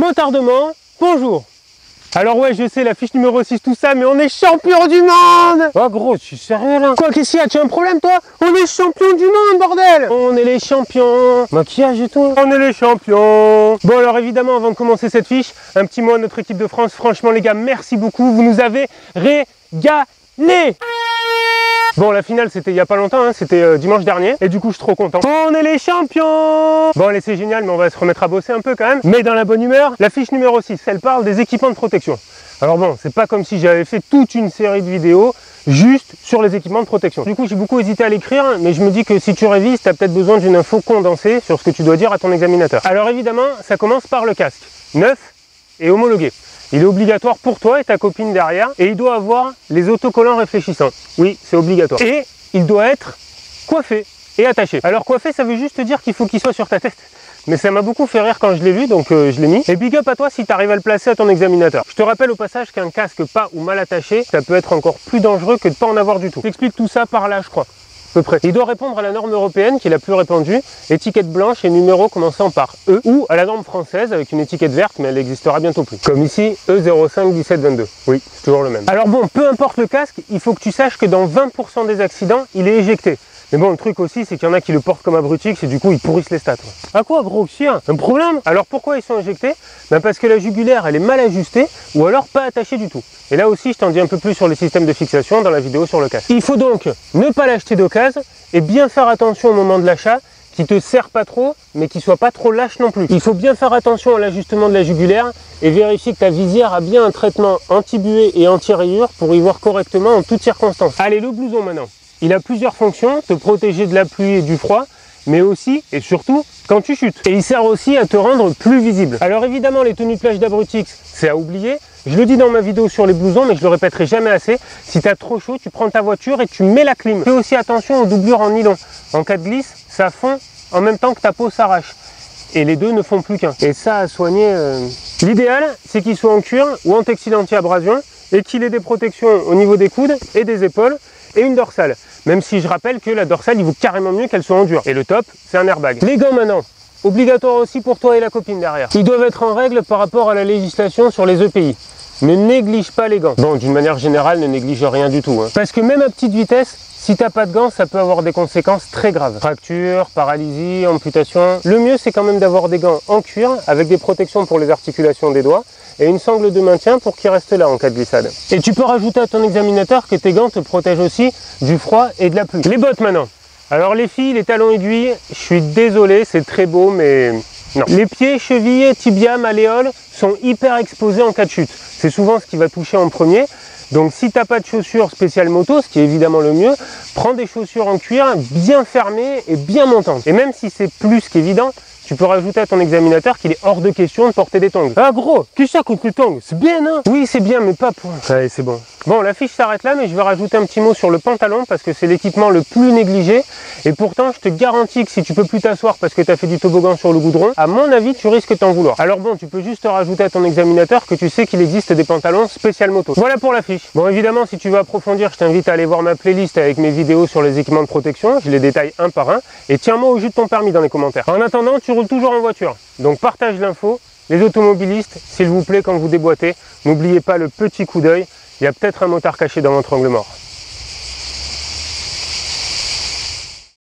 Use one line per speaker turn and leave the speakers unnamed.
retardement, bonjour. Alors ouais, je sais, la fiche numéro 6, tout ça, mais on est champion du monde. Oh gros, tu es sérieux là? Quoi, qu'est-ce qu'il y a? Tu as un problème toi? On est champion du monde, bordel. On est les champions. Maquillage et tout. On est les champions. Bon alors évidemment, avant de commencer cette fiche, un petit mot à notre équipe de France. Franchement les gars, merci beaucoup, vous nous avez régalé. Bon, la finale, c'était il n'y a pas longtemps, hein, c'était dimanche dernier, et du coup, je suis trop content. On est les champions! Bon, allez, c'est génial, mais on va se remettre à bosser un peu quand même. Mais dans la bonne humeur, la fiche numéro 6, elle parle des équipements de protection. Alors bon, c'est pas comme si j'avais fait toute une série de vidéos juste sur les équipements de protection. Du coup, j'ai beaucoup hésité à l'écrire, mais je me dis que si tu révises, tu as peut-être besoin d'une info condensée sur ce que tu dois dire à ton examinateur. Alors évidemment, ça commence par le casque, neuf et homologué. Il est obligatoire pour toi et ta copine derrière et il doit avoir les autocollants réfléchissants. Oui, c'est obligatoire. Et il doit être coiffé et attaché. Alors coiffé, ça veut juste dire qu'il faut qu'il soit sur ta tête. Mais ça m'a beaucoup fait rire quand je l'ai vu, donc je l'ai mis. Et big up à toi si tu arrives à le placer à ton examinateur. Je te rappelle au passage qu'un casque pas ou mal attaché, ça peut être encore plus dangereux que de pas en avoir du tout. J'explique tout ça par là, je crois. Peu près. Il doit répondre à la norme européenne qui est la plus répandue, étiquette blanche et numéro commençant par E, ou à la norme française avec une étiquette verte, mais elle existera bientôt plus. Comme ici, E051722. Oui, c'est toujours le même. Alors bon, peu importe le casque, il faut que tu saches que dans 20% des accidents, il est éjecté. Mais bon, le truc aussi, c'est qu'il y en a qui le portent comme abrutix et du coup, ils pourrissent les stats. À quoi, gros chien? Un problème? Alors pourquoi ils sont éjectés? Ben parce que la jugulaire, elle est mal ajustée ou alors pas attachée du tout. Et là aussi, je t'en dis un peu plus sur les systèmes de fixation dans la vidéo sur le casque. Il faut donc ne pas l'acheter d'occasion et bien faire attention au moment de l'achat, qui te serre pas trop, mais qui soit pas trop lâche non plus. Il faut bien faire attention à l'ajustement de la jugulaire et vérifier que ta visière a bien un traitement anti-buée et anti-rayure pour y voir correctement en toutes circonstances. Allez, le blouson maintenant. Il a plusieurs fonctions, te protéger de la pluie et du froid, mais aussi et surtout quand tu chutes. Et il sert aussi à te rendre plus visible. Alors évidemment, les tenues de plage d'Abrutix, c'est à oublier. Je le dis dans ma vidéo sur les blousons, mais je le répéterai jamais assez. Si tu as trop chaud, tu prends ta voiture et tu mets la clim. Fais aussi attention aux doublures en nylon. En cas de glisse, ça fond en même temps que ta peau s'arrache. Et les deux ne font plus qu'un. Et ça à soigner... L'idéal, c'est qu'il soit en cuir ou en textile anti-abrasion et qu'il ait des protections au niveau des coudes et des épaules et une dorsale. Même si je rappelle que la dorsale, il vaut carrément mieux qu'elle soit en dur. Et le top, c'est un airbag. Les gants maintenant. Obligatoire aussi pour toi et la copine derrière. Ils doivent être en règle par rapport à la législation sur les EPI. Ne néglige pas les gants. Bon, d'une manière générale, ne néglige rien du tout. Hein. Parce que même à petite vitesse, si t'as pas de gants, ça peut avoir des conséquences très graves. Fracture, paralysie, amputation. Le mieux, c'est quand même d'avoir des gants en cuir avec des protections pour les articulations des doigts et une sangle de maintien pour qu'ils restent là en cas de glissade. Et tu peux rajouter à ton examinateur que tes gants te protègent aussi du froid et de la pluie. Les bottes maintenant. Alors les filles, les talons aiguilles, je suis désolé, c'est très beau, mais non. Les pieds, chevilles, tibias, malléoles sont hyper exposés en cas de chute. C'est souvent ce qui va toucher en premier. Donc si tu n'as pas de chaussures spéciales moto, ce qui est évidemment le mieux, prends des chaussures en cuir bien fermées et bien montantes. Et même si c'est plus qu'évident, tu peux rajouter à ton examinateur qu'il est hors de question de porter des tongs. Ah gros, qu'est-ce que ça contre les tongs? C'est bien, hein? Oui, c'est bien, mais pas pour... Allez, c'est bon. Bon, la fiche s'arrête là, mais je vais rajouter un petit mot sur le pantalon parce que c'est l'équipement le plus négligé. Et pourtant, je te garantis que si tu peux plus t'asseoir parce que tu as fait du toboggan sur le goudron, à mon avis, tu risques t'en vouloir. Alors bon, tu peux juste rajouter à ton examinateur que tu sais qu'il existe des pantalons spécial moto. Voilà pour la fiche. Bon, évidemment, si tu veux approfondir, je t'invite à aller voir ma playlist avec mes vidéos sur les équipements de protection. Je les détaille un par un. Et tiens-moi au jus de ton permis dans les commentaires. En attendant, tu roules toujours en voiture. Donc partage l'info. Les automobilistes, s'il vous plaît, quand vous déboîtez, n'oubliez pas le petit coup d'œil. Il y a peut-être un motard caché dans votre angle mort.